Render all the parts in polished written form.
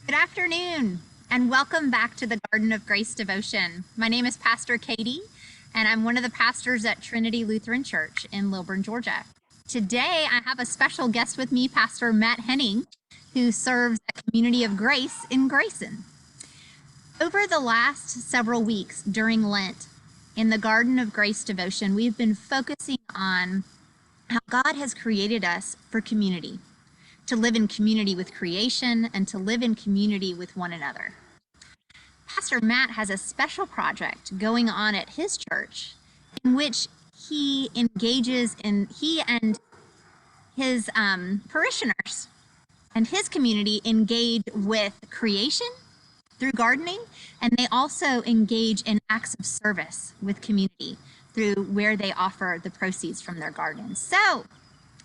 Good afternoon, and welcome back to the Garden of Grace devotion. My name is Pastor Katie, and I'm one of the pastors at Trinity Lutheran Church in Lilburn, Georgia. Today, I have a special guest with me, Pastor Matt Henning, who serves at Community of Grace in Grayson. Over the last several weeks during Lent, in the Garden of Grace devotion, we've been focusing on how God has created us for community, to live in community with creation and to live in community with one another. Pastor Matt has a special project going on at his church in which he and his parishioners and his community engage with creation through gardening, and they also engage in acts of service with community through where they offer the proceeds from their gardens. So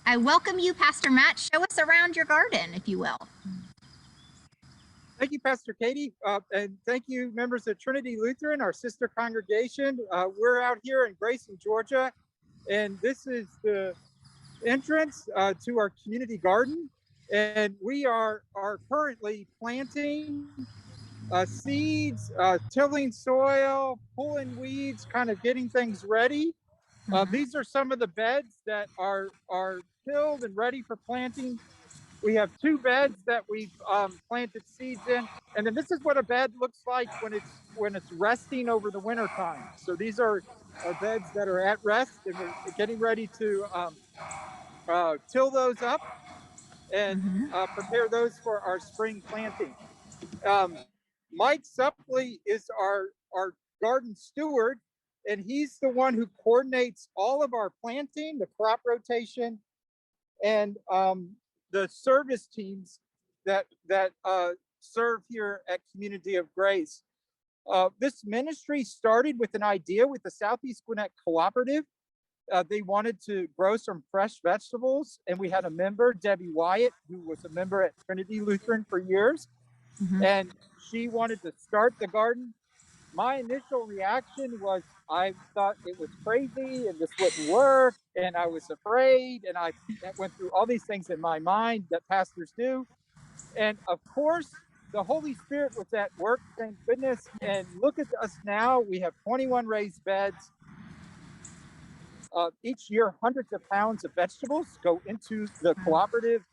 I welcome you, Pastor Matt. Show us around your garden, if you will. Thank you, Pastor Katie, and thank you, members of Trinity Lutheran, our sister congregation. We're out here in Grayson, Georgia, and this is the entrance to our community garden. And we are currently planting seeds, tilling soil, pulling weeds, kind of getting things ready. These are some of the beds that are tilled and ready for planting. We have two beds that we've planted seeds in, and then this is what a bed looks like when it's resting over the winter time. So these are beds that are at rest, and we're getting ready to till those up and prepare those for our spring planting. Mike Suppley is our garden steward, and he's the one who coordinates all of our planting, the crop rotation, and the service teams that serve here at Community of Grace. This ministry started with an idea with the Southeast Gwinnett Cooperative. They wanted to grow some fresh vegetables, and we had a member, Debbie Wyatt, who was a member at Trinity Lutheran for years, and she wanted to start the garden. My initial reaction was I thought it was crazy and this wouldn't work, and I was afraid, and I went through all these things in my mind that pastors do. And of course, the Holy Spirit was at work, thank goodness. And look at us now. We have 21 raised beds. Each year, hundreds of pounds of vegetables go into the cooperative.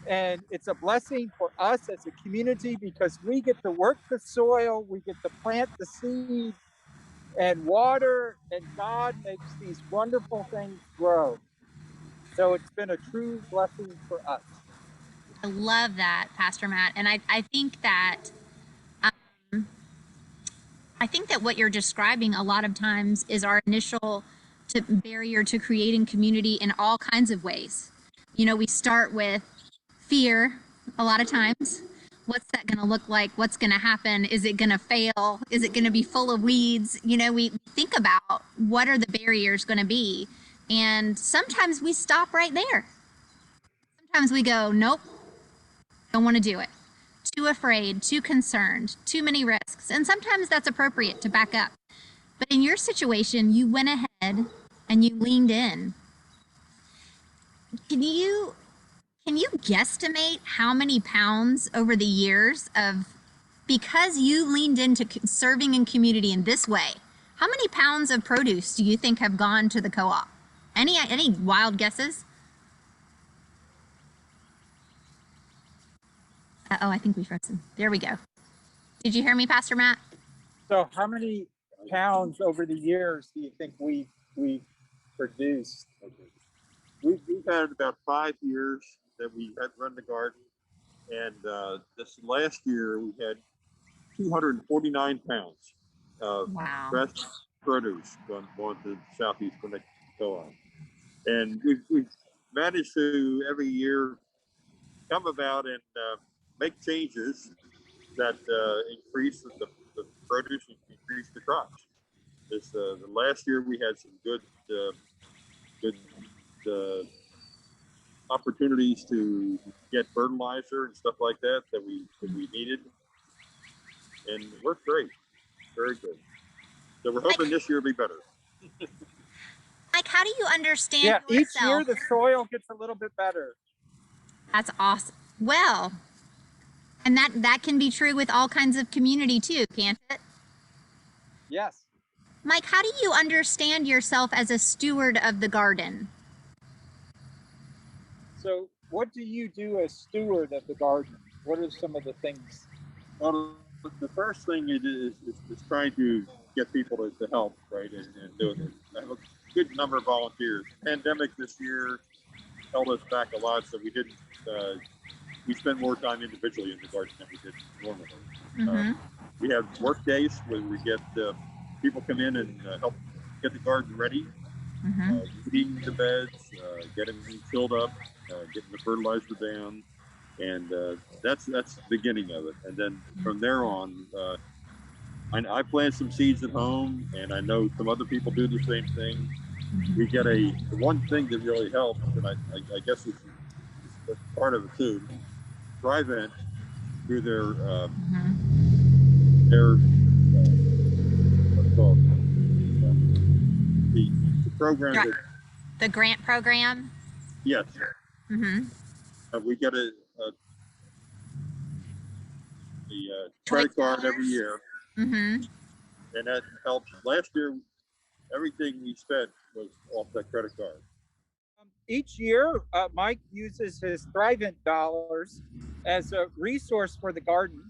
And it's a blessing for us as a community because we get to work the soil, we get to plant the seed and water, and God makes these wonderful things grow. So it's been a true blessing for us. I love that, Pastor Matt. And I think that what you're describing a lot of times is our initial barrier to creating community in all kinds of ways. You know, we start with fear a lot of times. What's that going to look like? What's going to happen? Is it going to fail? Is it going to be full of weeds? You know, we think about what are the barriers going to be. And sometimes we stop right there. Sometimes we go, nope, don't want to do it. Too afraid, too concerned, too many risks. And sometimes that's appropriate to back up. But in your situation, you went ahead and you leaned in. Can you guesstimate how many pounds over the years because you leaned into serving in community in this way, how many pounds of produce do you think have gone to the co-op? Any wild guesses? Uh-oh, I think we frozen. There we go. Did you hear me, Pastor Matt? So how many pounds over the years do you think we produced? We've had about 5 years that we had run the garden, and this last year we had 249 pounds of fresh produce going to Southeast Gwinnett Co-op. And we've managed to every year come about and make changes that increase the produce and increase the crops. The last year we had some good opportunities to get fertilizer and stuff like that we needed, and it worked great, very good. So we're hoping this year will be better. Like, how do you understand each yourself? year the soil gets a little bit better. That's awesome. Well, and that can be true with all kinds of community too, can't it? Yes. Mike, how do you understand yourself as a steward of the garden? So what do you do as steward of the garden? What are some of the things? Well, the first thing is trying to get people to help, right, and do it. I have a good number of volunteers. The pandemic this year held us back a lot, so we didn't. We spend more time individually in the garden than we did normally. Mm-hmm. We have work days where we get people come in and help get the garden ready, Mm-hmm. weeding the beds, getting them tilled up, getting the fertilizer down, and that's the beginning of it. And then from there on, I plant some seeds at home, and I know some other people do the same thing. We get the one thing that really helps, and I guess it's part of it too. Dry vent through their what's called the program that, The grant program? yes, Mm-hmm. we get a credit card every year, Mm-hmm. and that helps. Last year, everything we spent was off that credit card. Each year, Mike uses his Thrivent dollars as a resource for the garden.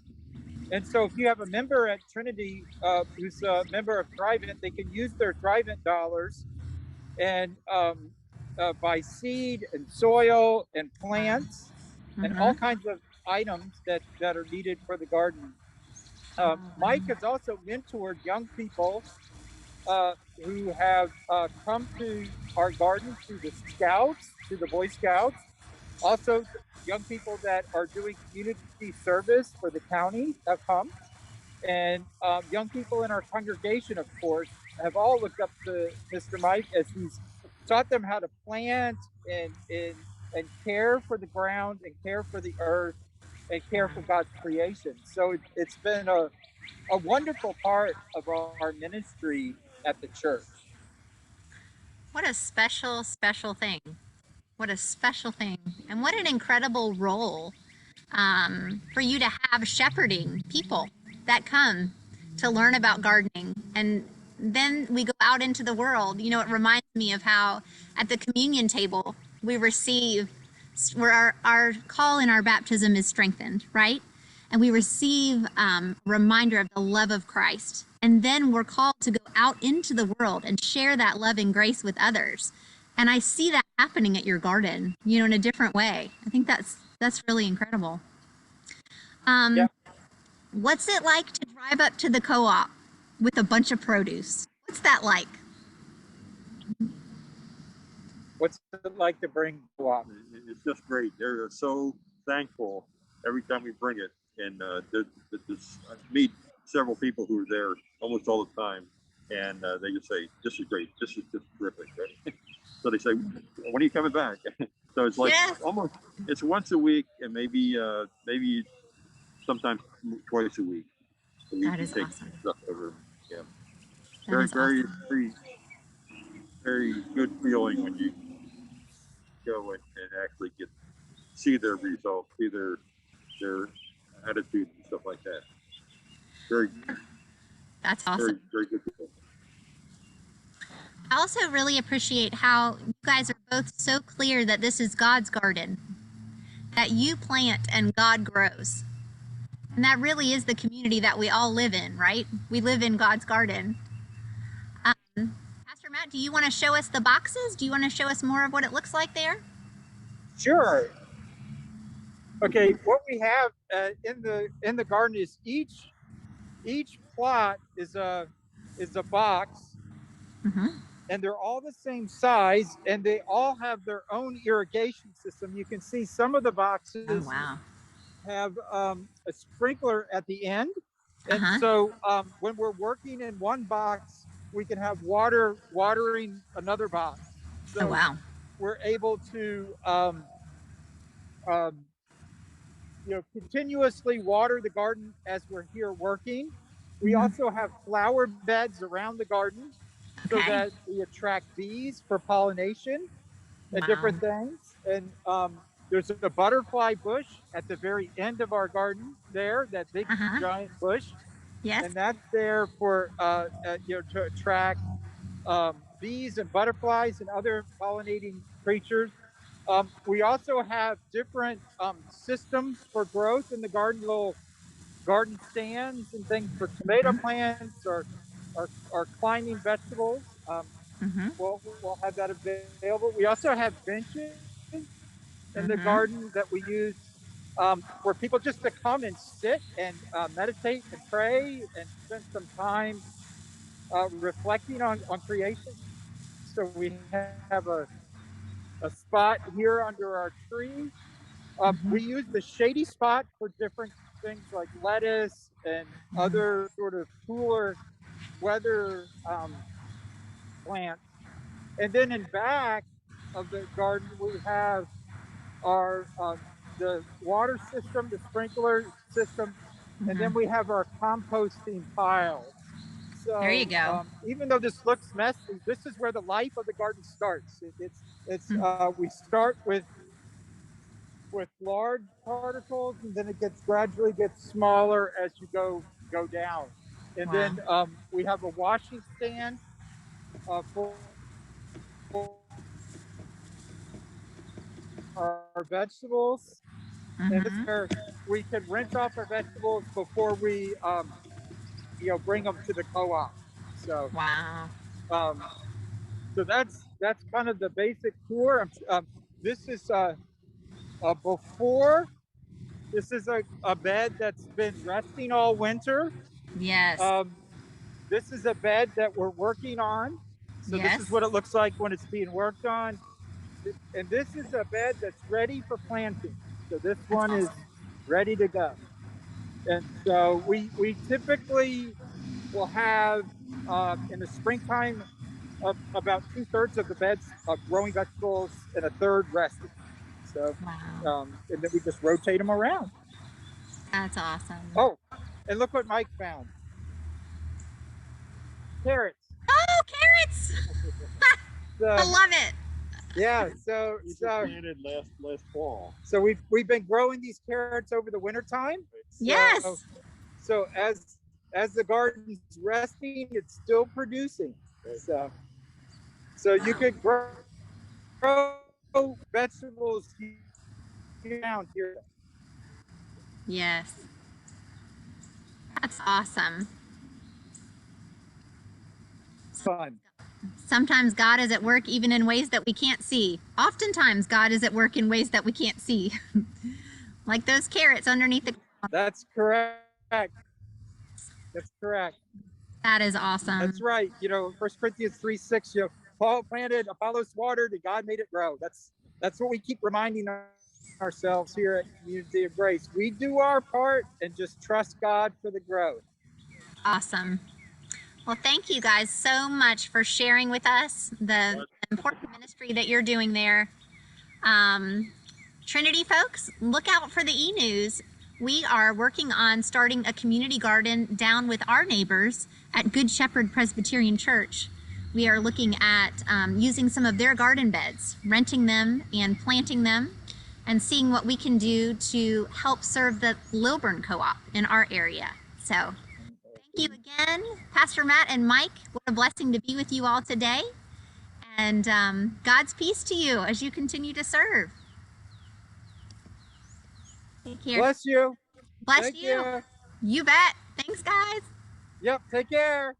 And so if you have a member at Trinity who's a member of Thrivent, they can use their Thrivent dollars and buy seed and soil and plants and all kinds of items that are needed for the garden. Mike has also mentored young people who have come to our garden through the Scouts, through the Boy Scouts. Also, young people that are doing community service for the county have come. And young people in our congregation, of course, have all looked up to Mr. Mike as he's taught them how to plant and care for the ground and care for the earth and care for God's creation. So it's been a wonderful part of our ministry at the church. What a special, special thing. What a special thing. And what an incredible role for you to have shepherding people that come to learn about gardening. And then we go out into the world. You know, it reminds me of how at the communion table we receive, where our call in our baptism is strengthened, right? And we receive a reminder of the love of Christ. And then we're called to go out into the world and share that love and grace with others. And I see that happening at your garden, you know, in a different way. I think that's really incredible. Yeah. What's it like to drive up to the co-op with a bunch of produce? What's that like? What's it like to bring co-op? It's just great. They're so thankful every time we bring it. And I meet several people who are there almost all the time, and they just say, "This is great. This is just terrific." Right? So they say, "When are you coming back?" So it's like almost it's once a week, and maybe sometimes twice a week. So That is awesome. Stuff over. Yeah, That very, is awesome. very, very good feeling when you go and actually see their results, see their attitude and stuff like that. Very, That's awesome. very, very good people. I also really appreciate how you guys are both so clear that this is God's garden, that you plant and God grows. And that really is the community that we all live in, right? We live in God's garden. Pastor Matt, do you want to show us the boxes? Do you want to show us more of what it looks like there? Sure. Okay, what we have in the garden is each plot is a box, and they're all the same size, and they all have their own irrigation system. You can see some of the boxes have a sprinkler at the end, and so when we're working in one box, we can have water watering another box. So we're able to continuously water the garden as we're here working. We also have flower beds around the garden so that we attract bees for pollination and different things. And There's a butterfly bush at the very end of our garden there, that big giant bush. Yes. And that's there for, to attract bees and butterflies and other pollinating creatures. We also have different systems for growth in the garden, little garden stands and things for tomato plants or climbing vegetables. We'll have that available. We also have benches in the garden that we use for people just to come and sit and meditate and pray and spend some time reflecting on creation. So we have a spot here under our tree. We use the shady spot for different things like lettuce and other sort of cooler weather plants. And then in back of the garden, we have our the water system, the sprinkler system, and then we have our composting piles. So there you go. Even though this looks messy, this is where the life of the garden starts. We start with large particles, and then it gradually gets smaller as you go down. And then we have a washing stand for our vegetables, and this is where we can rinse off our vegetables before we bring them to the co-op. So so that's kind of the basic tour. This is a before. This is a bed that's been resting all winter. Yes. This is a bed that we're working on. So this is what it looks like when it's being worked on. And this is a bed that's ready for planting. So this one is ready to go. And so we typically will have in the springtime about 2/3 of the beds growing vegetables and a third resting. So and then we just rotate them around. That's awesome. Oh, and look what Mike found. Carrots. Oh, carrots! I love it. Yeah, so planted last fall. So we've been growing these carrots over the winter time. Yes. So as the garden's resting, it's still producing. So you could grow vegetables down here. Yes. That's awesome. Fun. Sometimes God is at work even in ways that we can't see. Oftentimes God is at work in ways that we can't see. Like those carrots underneath the ground. That's correct. That's correct. That is awesome. That's right. 1 Corinthians 3:6, Paul planted, Apollos watered, and God made it grow. That's what we keep reminding ourselves here at Community of Grace. We do our part and just trust God for the growth. Awesome. Well, thank you guys so much for sharing with us the important ministry that you're doing there. Trinity folks, look out for the e-news. We are working on starting a community garden down with our neighbors at Good Shepherd Presbyterian Church. We are looking at using some of their garden beds, renting them and planting them, and seeing what we can do to help serve the Lilburn Co-op in our area. So thank you again, Pastor Matt and Mike. What a blessing to be with you all today. And God's peace to you as you continue to serve. Take care. Bless you. Bless you. You bet. Thanks, guys. Yep. Take care.